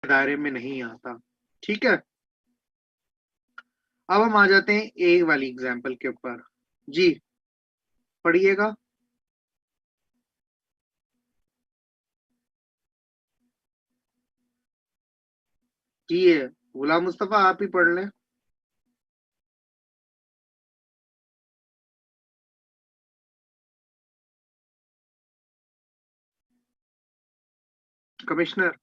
दायरे में नहीं आता। ठीक है, अब हम आ जाते हैं ए वाली एग्जाम्पल के ऊपर। जी पढ़िएगा। जी ये गुलाम मुस्तफा आप ही पढ़ लें। कमिश्नर।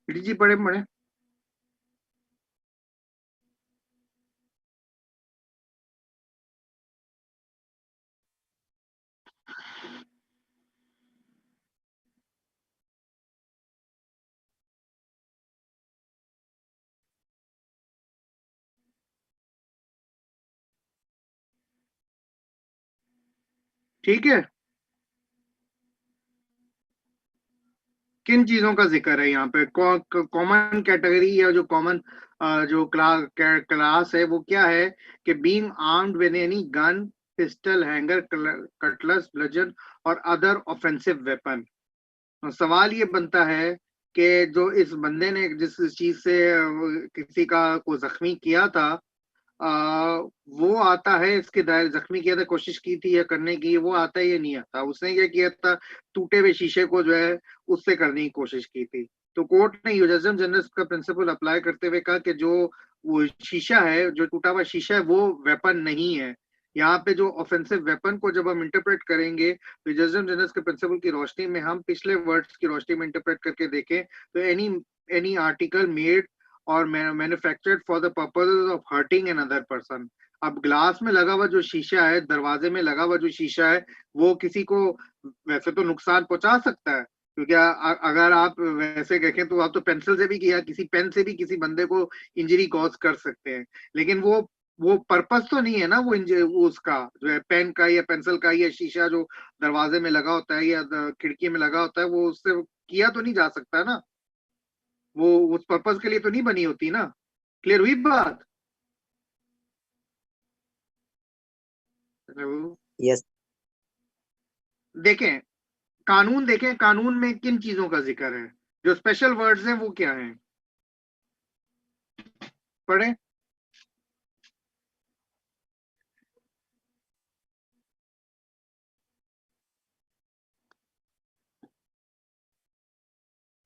जी पढ़े पढ़े। ठीक है, किन चीजों का जिक्र है यहाँ पे? कॉमन कैटेगरी या जो कॉमन जो क्लास है वो क्या है कि being armed with any gun, pistol, hanger, cutlass, bludgeon और अदर ऑफेंसिव वेपन। सवाल ये बनता है कि जो इस बंदे ने जिस चीज से किसी का को जख्मी किया था, वो आता है इसके दायरे, जख्मी किया था, कोशिश की थी या करने की, वो आता है या नहीं आता? उसने क्या किया था? टूटे हुए शीशे को जो है उससे करने की कोशिश की थी। तो कोर्ट ने यूनिवर्सल जनरल का प्रिंसिपल अप्लाई करते हुए कहा कि जो वो शीशा है, जो टूटा हुआ शीशा है, वो वेपन नहीं है। यहाँ पे जो ऑफेंसिव वेपन को जब हम इंटरप्रेट करेंगे तो यूनिवर्सल जनरल के प्रिंसिपल की रोशनी में, हम पिछले वर्ड्स की रोशनी में इंटरप्रेट करके देखें तो एनी आर्टिकल मेड और manufactured for the purpose of hurting an other person. अब ग्लास में लगा हुआ जो शीशा है, दरवाजे में लगा हुआ जो शीशा है, वो किसी को वैसे तो नुकसान पहुंचा सकता है, क्योंकि अगर आप वैसे देखें तो आप तो पेंसिल से भी या किसी पेन से भी किसी बंदे को इंजरी कॉज कर सकते हैं। लेकिन वो पर्पस तो नहीं है ना, वो उसका जो है पेन का या पेंसिल का या शीशा जो दरवाजे में लगा होता है या खिड़की में लगा होता है, वो उससे किया तो नहीं जा सकता ना, वो उस पर्पस के लिए तो नहीं बनी होती ना। क्लियर हुई बात? यस। देखें, कानून देखें, कानून में किन चीजों का जिक्र है? जो स्पेशल वर्ड्स हैं वो क्या हैं? पढ़े।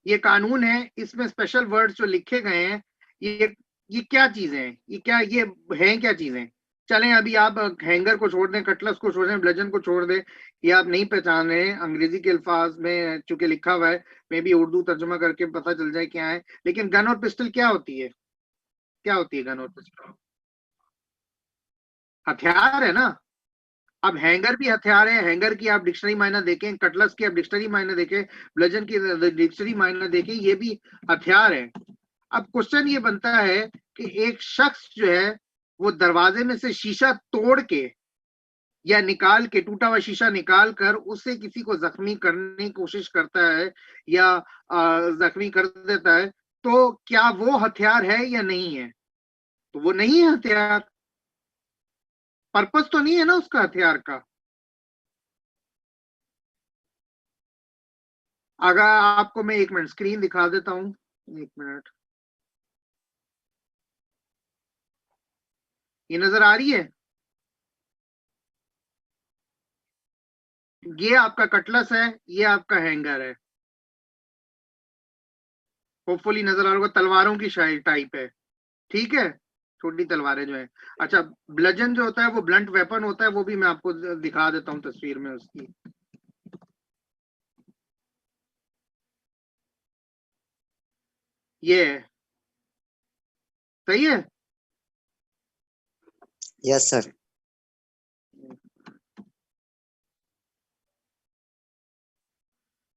ये कानून है, इसमें स्पेशल वर्ड्स जो लिखे गए हैं, ये क्या चीजें हैं? ये क्या, ये हैं क्या चीजें? चलें अभी आप हैंगर को छोड़ दें, कटलस को छोड़ दें, ब्लेजन को छोड़ दें, ये आप नहीं पहचान रहे हैं, अंग्रेजी के अल्फाज में चूंकि लिखा हुआ है, मे भी उर्दू तर्जुमा करके पता चल जाए क्या है। लेकिन गन और पिस्टल क्या होती है? क्या होती है गन और पिस्टल? हथियार है ना। अब हैंगर भी हथियार है, हैंगर की आप डिक्शनरी मायना देखें, कटलस की आप डिक्शनरी मायना देखें, ब्लेजन की डिक्शनरी मायना देखें, ये भी हथियार है। अब क्वेश्चन ये बनता है कि एक शख्स जो है वो दरवाजे में से शीशा तोड़ के या निकाल के, टूटा हुआ शीशा निकाल कर उससे किसी को जख्मी करने की कोशिश करता है या जख्मी कर देता है, तो क्या वो हथियार है या नहीं है? तो वो नहीं है हथियार। पर्पस तो नहीं है ना उसका हथियार का। अगर आपको मैं एक मिनट स्क्रीन दिखा देता हूं, एक मिनट, ये नजर आ रही है? ये आपका कटलस है, ये आपका हैंगर है। होपफुली नजर आ रहा होगा, तलवारों की शायद टाइप है। ठीक है, छोटी तलवारें जो है। अच्छा, ब्लजन जो होता है वो ब्लंट वेपन होता है, वो भी मैं आपको दिखा देता हूँ तस्वीर में उसकी। ये है, सही है। Yes, sir.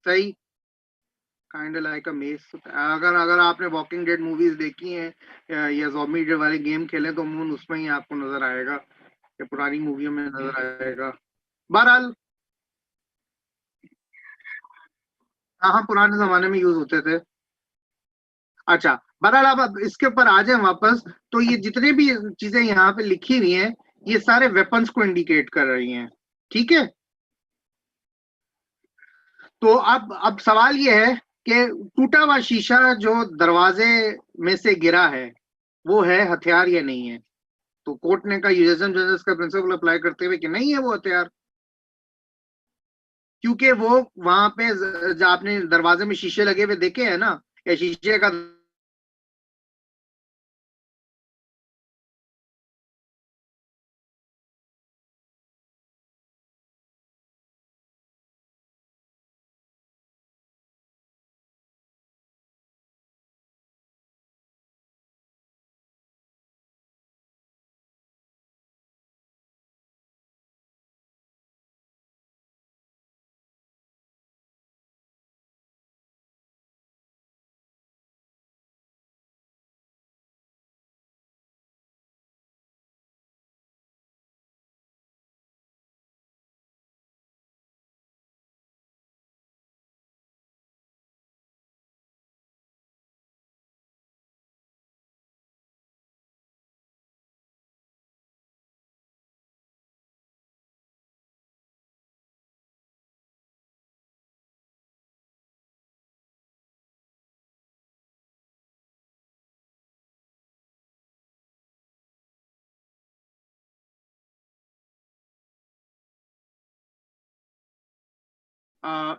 सही, काइंड लाइक अ मेस। अगर अगर आपने वॉकिंग डेड मूवीज देखी हैं या ज़ॉम्बी वाले गेम खेले तो मून उसमें ही आपको नजर आएगा, या पुरानी मूवियों में नजर आएगा। बहरहाल हाँ हाँ, पुराने जमाने में यूज होते थे। अच्छा, बहरहाल अब इसके ऊपर आ जाए वापस, तो ये जितने भी चीजें यहाँ पे लिखी हुई हैं, ये सारे वेपन्स को इंडिकेट कर रही हैं, ठीक है। तो अब सवाल ये है कि टूटा हुआ शीशा जो दरवाजे में से गिरा है, वो है हथियार या नहीं है? तो कोर्ट ने कहा यूजेशन जजेस का प्रिंसिपल अप्लाई करते हुए कि नहीं है वो हथियार, क्योंकि वो वहां पे आपने दरवाजे में शीशे लगे हुए देखे हैं ना, या शीशे का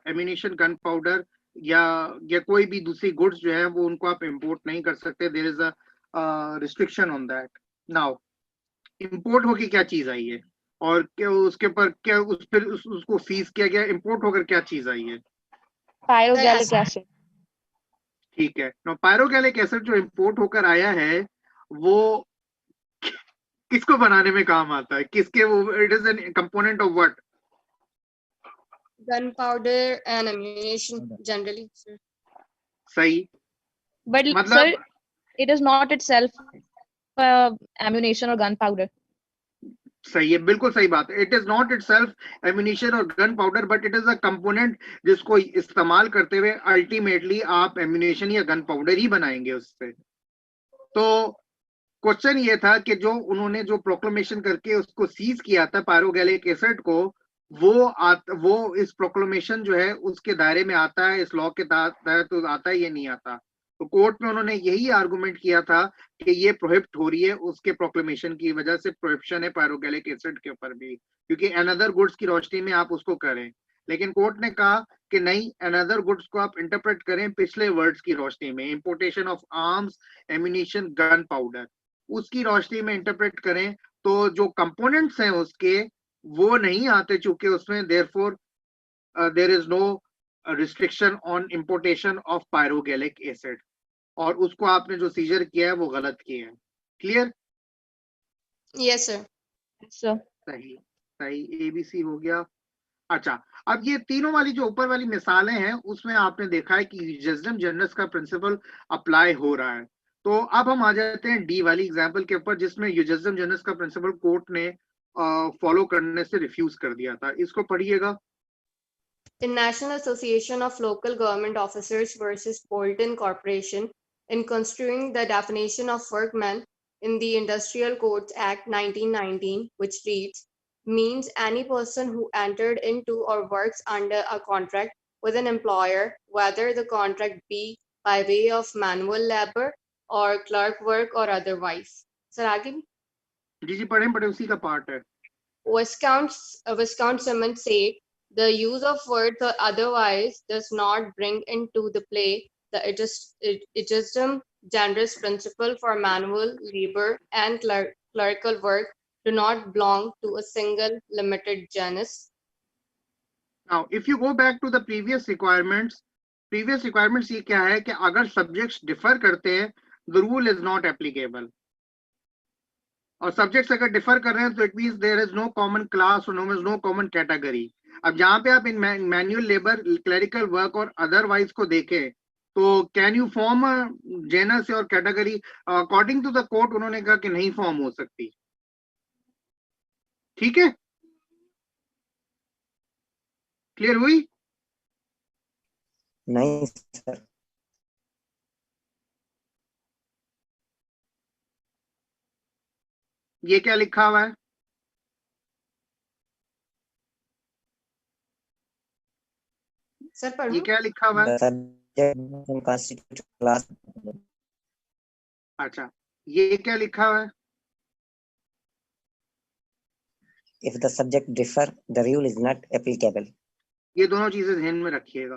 एमिनेशन, गन पाउडर या कोई भी दूसरी गुड्स जो है वो उनको आप इंपोर्ट नहीं कर सकते। There is a restriction on that. Now import होके क्या चीज आई है, और क्या उसके पर क्या उस पर उसको सीज किया गया, इंपोर्ट होकर क्या चीज आई है? Pyrogalic acid. ठीक है, नो पायरोगैलिक एसिड जो इंपोर्ट होकर आया है, वो किसको बनाने में काम आता है, किसके वो, it is an component of what? Gunpowder and ammunition generally, sir. सही, But sir, मतलब it is not itself ammunition or gunpowder. सही है, बिल्कुल सही बात है। It is not itself ammunition और gunpowder, but it is a component जिसको इस्तेमाल करते हुए अल्टीमेटली आप एम्यूनिशन या गन पाउडर ही बनाएंगे उससे। तो क्वेश्चन ये था कि जो उन्होंने जो प्रोक्लेमेशन करके उसको सीज किया था पायरोगैलिक एसिड को, वो इस प्रोक्लेमेशन जो है उसके दायरे में आता है, इस लॉ के तहत तो आता है या नहीं आता? तो कोर्ट में उन्होंने यही आर्गुमेंट किया था कि ये प्रोहिबिट हो रही है, उसके प्रोक्लेमेशन की वजह से प्रोहिबिशन है पायरोगैलिक एसिड के ऊपर भी, क्योंकि अनदर गुड्स की रोशनी में आप उसको करें। लेकिन कोर्ट ने कहा कि नहीं, अनदर गुड्स को आप इंटरप्रेट करें पिछले वर्ड्स की रोशनी में, importation of arms, ammunition, gun powder, उसकी रोशनी में इंटरप्रेट करें, तो जो कंपोनेंट्स हैं उसके वो नहीं आते, चूंकि उसमें therefore there is no restriction on importation of pyrogallic acid, और उसको आपने जो सीजर किया है वो गलत किया है। क्लियर? Yes, sir. So सही, सही, एबीसी हो गया। अच्छा, अब ये तीनों वाली जो ऊपर वाली मिसालें हैं उसमें आपने देखा है कि जजडम जनरस का प्रिंसिपल अप्लाई हो रहा है। तो अब हम आ जाते हैं डी वाली एग्जांपल के ऊपर, जिसमें यूजम जनरस का प्रिंसिपल कोर्ट ने फॉलो करने से रिफ्यूज कर दिया था। इसको पढ़िएगा। In National Association of Local Government Officers versus Bolton Corporation, in construing the definition of workman in the Industrial Codes Act 1919, which reads, means any person who entered into or works under a contract with an employer, whether the contract be by way of manual labor or clerk work or otherwise. Sir, आगे भी? जी पढ़ें, उसी का part है। Wisconsin said the use of words or otherwise does not bring into the play the ejusdem generis principle for manual labor and clerical work do not belong to a single limited genus. Now, if you go back to the previous requirements ये क्या है कि अगर subjects differ करते हैं, the rule is not applicable. और subjects अगर differ कर रहे हैं तो it means there is no common class और नो कॉमन कैटेगरी। अब जहां पे आप in manual labour, clerical work और अदरवाइज को देखें तो कैन यू फॉर्म जेनस और category? According to the court उन्होंने कहा कि नहीं फॉर्म हो सकती। ठीक है, क्लियर हुई? नहीं सर। ये क्या लिखा हुआ है? सर पढ़ूं? ये क्या लिखा हुआ है? The subject constitute class. अच्छा, ये क्या लिखा हुआ है? If the subject differ, the rule is not applicable. ये दोनों चीजें ध्यान में रखिएगा।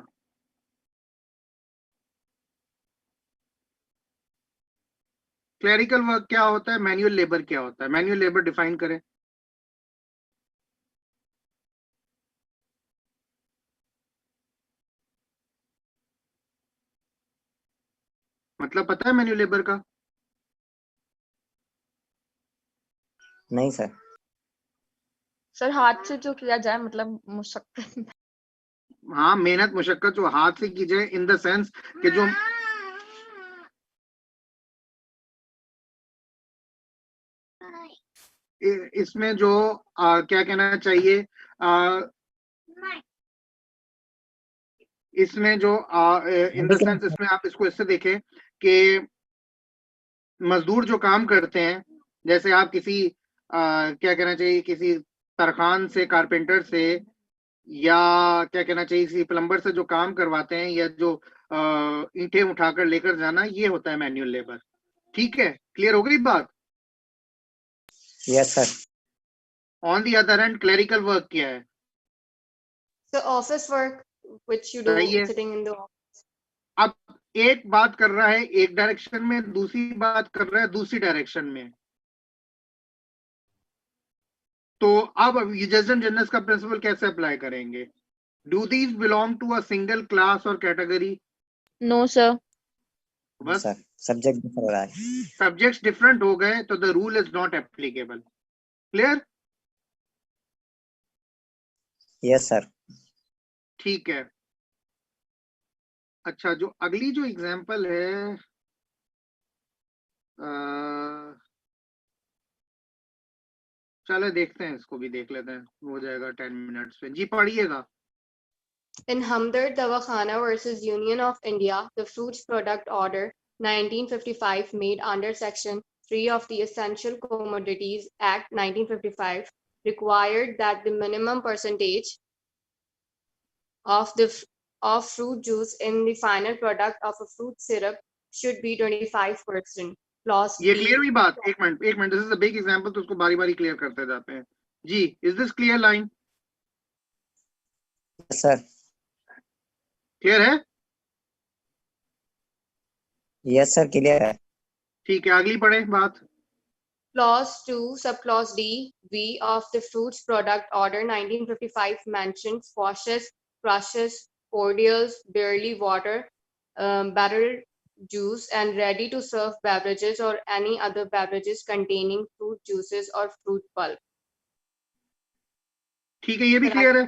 क्लरिकल वर्क क्या होता है, मैनुअल लेबर क्या होता है? मैनुअल लेबर डिफाइन करें। मतलब पता है मैनुअल लेबर का? नहीं सर। सर हाथ से जो किया जाए, मतलब मुशक्कत। हाँ, मेहनत मुशक्कत जो हाथ से की जाए, इन द सेंस कि जो इसमें जो क्या कहना चाहिए, इसमें जो इन द सेंस, इसमें आप इसको इससे देखें कि मजदूर जो काम करते हैं, जैसे आप किसी क्या कहना चाहिए, किसी तरखान से, कारपेंटर से, या क्या कहना चाहिए किसी प्लम्बर से जो काम करवाते हैं, या जो ईंटें उठाकर लेकर जाना, ये होता है मैनुअल लेबर। ठीक है, क्लियर हो गई बात? Yes sir. On the other hand clerical work क्या है? The office work which you do सही है। sitting in the office. अब एक बात कर रहा है एक डायरेक्शन में, दूसरी बात कर रहा है दूसरी डायरेक्शन में। तो अब यूजेस एंड जनरस का प्रिंसिपल कैसे अप्लाई करेंगे? Do these belong to a single class और कैटेगरी? No, sir. बस सर सब्जेक्ट डिफर हो रहा है। सब्जेक्ट्स डिफरेंट हो गए तो the rule is not applicable. Clear? Yes sir. ठीक है। अच्छा, जो अगली जो एग्जांपल है, चलो देखते हैं, इसको भी देख लेते हैं, हो जाएगा 10 मिनट्स में। जी पढ़िएगा। In Hamdard Dawakana versus Union of India, the Fruits Product Order 1955 made under Section 3 of the Essential Commodities Act 1955 required that the minimum percentage of fruit juice in the final product of a fruit syrup should be 25%. Clause ये B. Clear हुई बात? एक minute, this is a big example, तो उसको बारी बारी clear करते जाते हैं। जी, is this clear line? Sir clear है? यस सर क्लियर है। ठीक है, अगली पढ़े बात। Clause 2, subclause D, V of the Fruits Product Order 1955 mentions squashes, crushes, cordials, barley water, barrel juice, and ready-to-serve beverages or any other beverages containing fruit juices or fruit pulp. ठीक है, ये भी क्लियर है?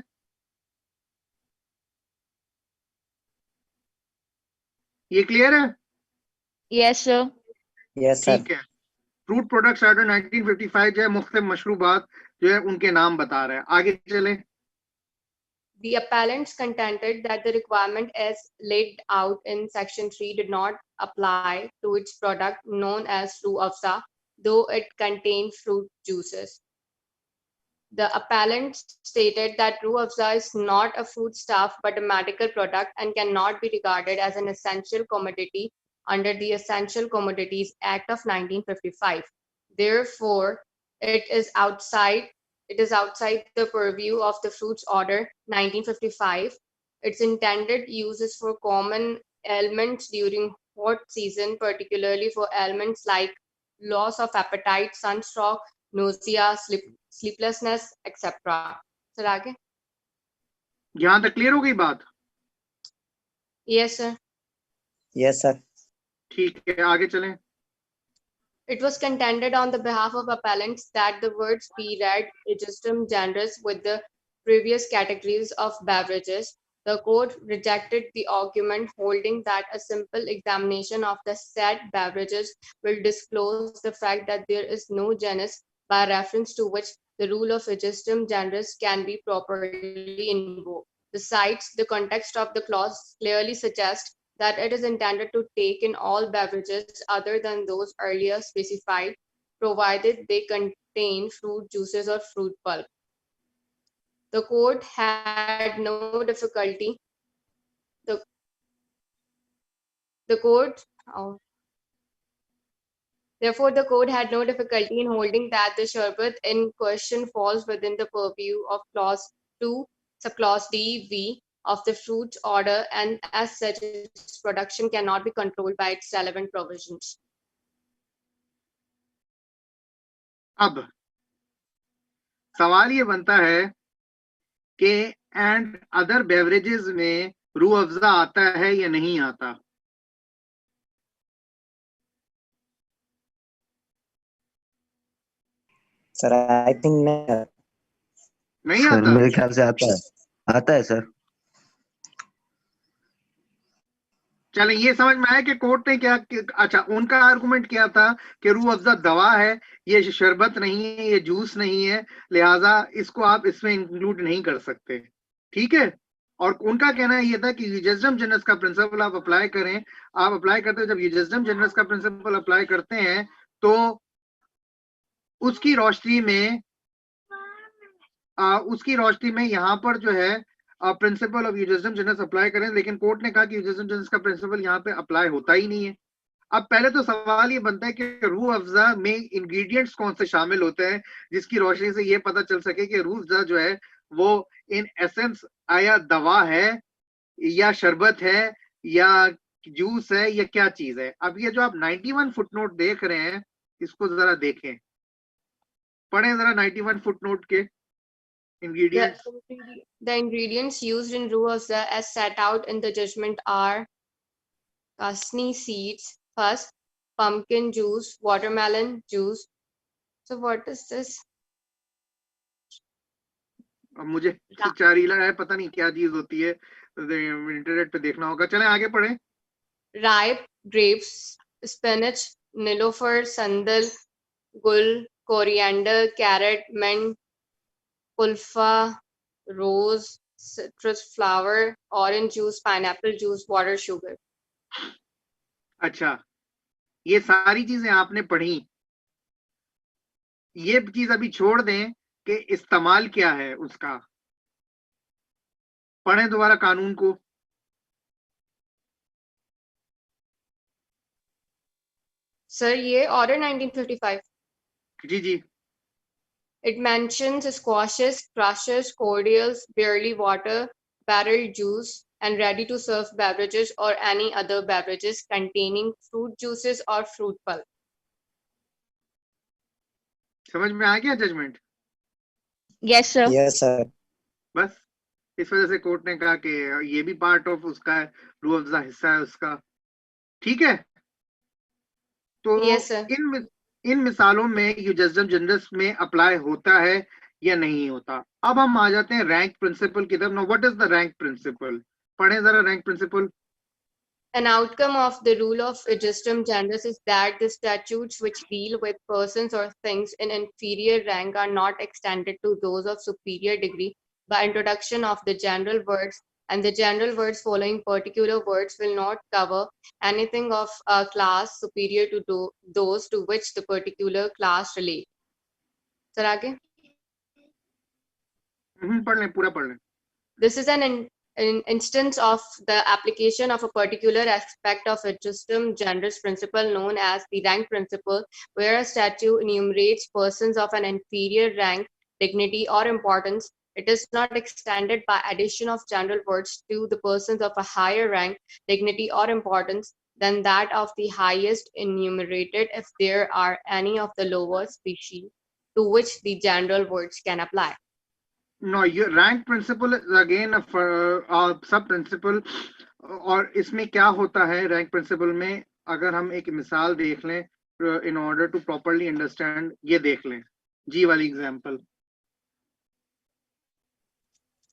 ये clear है? Yes, sir. Yes sir. ठीक है। Fruit products order 1955 जो है मुख्तलिफ मशरूबात जो है उनके नाम बता रहा है। आगे चले। The appellants contended that the requirement as laid out in Section 3 did not apply to its product known as Rooh Afza, though it contained fruit juices. The appellant stated that Rooh Afza is not a foodstuff but a medical product and cannot be regarded as an essential commodity under the Essential Commodities Act of 1955. Therefore, it is outside the purview of the Fruits Order 1955. Its intended use is for common ailments during hot season, particularly for ailments like loss of appetite, sunstroke, nausea, sleeplessness, etc. Sir आगे? यहां तक clear हो गई बात? Yes, sir. Yes sir. ठीक है, आगे चलें। It was contended on the behalf of appellants that the words be read ejusdem generis with the previous categories of beverages. The court rejected the argument, holding that a simple examination of the said beverages will disclose the fact that there is no genus by reference to which the rule of ejusdem generis can be properly invoked. Besides, the context of the clause clearly suggests that it is intended to take in all beverages other than those earlier specified, provided they contain fruit juices or fruit pulp. The court had no difficulty. The court, oh, Therefore, the court had no difficulty in holding that the sherbet in question falls within the purview of clause 2, subclause D(v) of the fruit order, and as such, its production cannot be controlled by its relevant provisions. अब सवाल ये बनता है कि and other beverages में रूह अफ़ज़ा आता है या नहीं आता? Sir, I think no. नहीं सर आता? मेरे ख्याल से आता है सर। चले, ये समझ में आया कि कोर्ट ने क्या, अच्छा उनका आर्गुमेंट क्या था कि रूह अफ़ज़ा दवा है, ये शरबत नहीं है, ये जूस नहीं है, लिहाजा इसको आप इसमें इंक्लूड नहीं कर सकते, ठीक है। और उनका कहना ये था कि यूजस्डम जनरस का प्रिंसिपल आप अप्लाई करें, आप अप्लाई करते हो, जब यूजस्डम जनरस का प्रिंसिपल अप्लाई करते हैं तो उसकी रोशनी में यहाँ पर जो है प्रिंसिपल ऑफ यूजस्डम जनरस अप्लाई करें, लेकिन कोर्ट ने कहा कि यूजस्डम जनरस का प्रिंसिपल यहाँ पे अप्लाई होता ही नहीं है। अब पहले तो सवाल ये बनता है कि रूह अफ़ज़ा में इंग्रेडिएंट्स कौन से शामिल होते हैं जिसकी रोशनी से ये पता चल सके कि रूह अफ़ज़ा जो है वो इन एसेंस आया दवा है या शरबत है या जूस है या क्या चीज है। अब ये जो आप 91 फुटनोट देख रहे हैं, इसको जरा देखें, पढ़ें जरा 91 फुटनोट के ingredients. The ingredients used in Ruh Afza as set out in the judgment are kasni seeds, first, pumpkin juice, watermelon juice. So what is this? अब मुझे चारीला है, पता नहीं क्या चीज होती है, इंटरनेट पे देखना होगा। चलें आगे पढ़ें। Ripe grapes, spinach, nilofer, sandal, gul, coriander, carrot, mint, kulfa, rose, citrus flower, orange juice, pineapple juice, water, sugar. अच्छा, ये सारी चीजें आपने पढ़ी, ये चीज अभी छोड़ दें कि इस्तेमाल क्या है उसका। पढ़ें दोबारा कानून को। सर ये ऑर्डर 1955। जी जी। It mentions squashes, crushes, cordials, barley water, barrel juice, and ready-to-serve beverages or any other beverages containing fruit juices or fruit pulp. समझ में आ गया judgement? Yes, sir. Yes, sir. बस इस वजह से कोर्ट ने कहा कि ये भी पार्ट ऑफ उसका है, रूह अफ़ज़ा हिस्सा है उसका, ठीक है। तो Yes, sir. इन मिसालों में यूजस्डम जनरस में अप्लाई होता है या नहीं होता। अब हम आ जाते हैं रैंक प्रिंसिपल की तरफ। Now what is the rank principle? पढ़ें जरा rank principle. An outcome of the rule of ejusdem generis is that the statutes which deal with persons or things in inferior rank are not extended to those of superior degree by introduction of the general words, and the general words following particular words will not cover anything of a class superior to those to which the particular class relate. Sir, आगे? पढ़ लें, पूरा पढ़ लें। This is an instance of the application of a particular aspect of ejusdem generis principle known as the rank principle, where a statute enumerates persons of an inferior rank, dignity, or importance. It is not extended by addition of general words to the persons of a higher rank, dignity, or importance than that of the highest enumerated if there are any of the lower species to which the general words can apply. No, your rank principle is again a sub principle, और इसमें क्या होता है rank principal में, अगर हम एक मिसाल देख लें in order to properly understand, ये देख लें जी वाली example.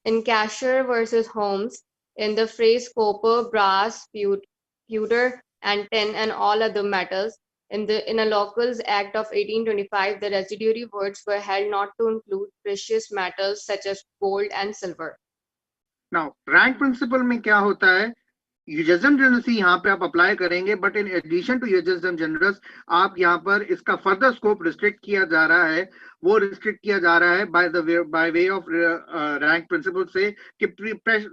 In Casher versus Holmes, in the phrase copper, brass, pewter, and tin, and all other metals, in a Locals Act of 1825, the residuary words were held not to include precious metals such as gold and silver. Now, rank principle में क्या होता है? यूजेसम generous यहाँ पे आप apply करेंगे, but in addition to ejusdem generis आप यहाँ पर इसका फर्दर स्कोप रिस्ट्रिक्ट किया जा रहा है. वो रिस्ट्रिक्ट किया जा रहा है by way of rank principle से कि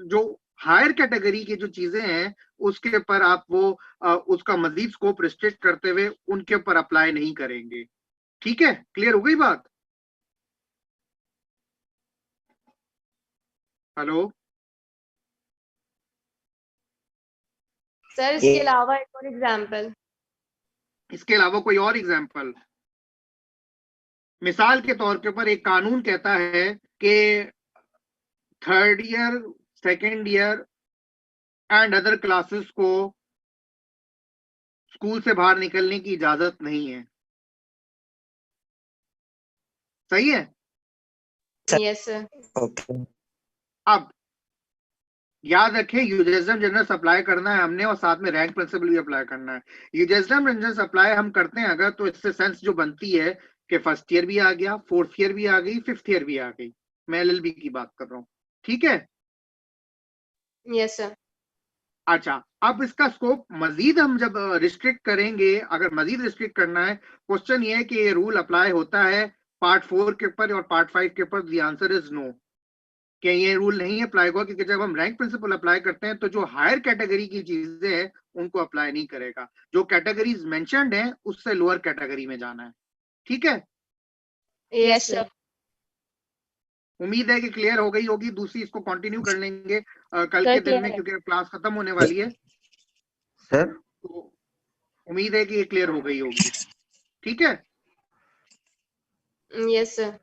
जो हायर कैटेगरी की जो चीजें हैं उसके ऊपर आप वो उसका मजीद स्कोप रिस्ट्रिक्ट करते हुए उनके ऊपर अप्लाई नहीं करेंगे. ठीक है, क्लियर हो गई बात? हेलो सर, इसके अलावा एक और एग्जाम्पल. इसके अलावा कोई और एग्जाम्पल? मिसाल के तौर के ऊपर एक कानून कहता है कि third year, second year and other classes को स्कूल से बाहर निकलने की इजाजत नहीं है. सही है? Yes sir. Okay. अब याद रखें, यूजेसम जनरस अप्लाई करना है हमने और साथ में रैंक प्रिंसिपल भी अप्लाई करना है. यूजेसम जनरस अप्लाई हम करते हैं अगर, तो इससे सेंस जो बनती है कि फर्स्ट ईयर भी आ गया, फोर्थ ईयर भी आ गई, फिफ्थ ईयर भी आ गई. मैं एलएलबी की बात कर रहा हूँ. ठीक है? Yes sir. अच्छा, अब इसका स्कोप मजीद हम जब रिस्ट्रिक्ट करेंगे, अगर मजीद रिस्ट्रिक्ट करना है, क्वेश्चन ये है कि ये रूल अप्लाई होता है पार्ट 4 के ऊपर और पार्ट 5 के ऊपर. द आंसर इज नो, कि ये रूल नहीं अप्लाई होगा, क्योंकि जब हम रैंक प्रिंसिपल अप्लाई करते हैं तो जो हायर कैटेगरी की चीजें हैं उनको अप्लाई नहीं करेगा. जो कैटेगरीज मेंशन्ड हैं उससे लोअर कैटेगरी में जाना है. ठीक है? Yes sir. उम्मीद है कि क्लियर हो गई होगी. दूसरी इसको कंटिन्यू कर लेंगे कल के दिन में, क्योंकि क्लास खत्म होने वाली है. सर तो उम्मीद है कि ये क्लियर हो गई होगी. ठीक है? Yes sir.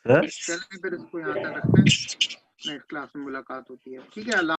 सर चलें फिर इसको यहाँ तक रखते हैं. नेक्स्ट क्लास में मुलाकात होती है. ठीक है. अल्लाह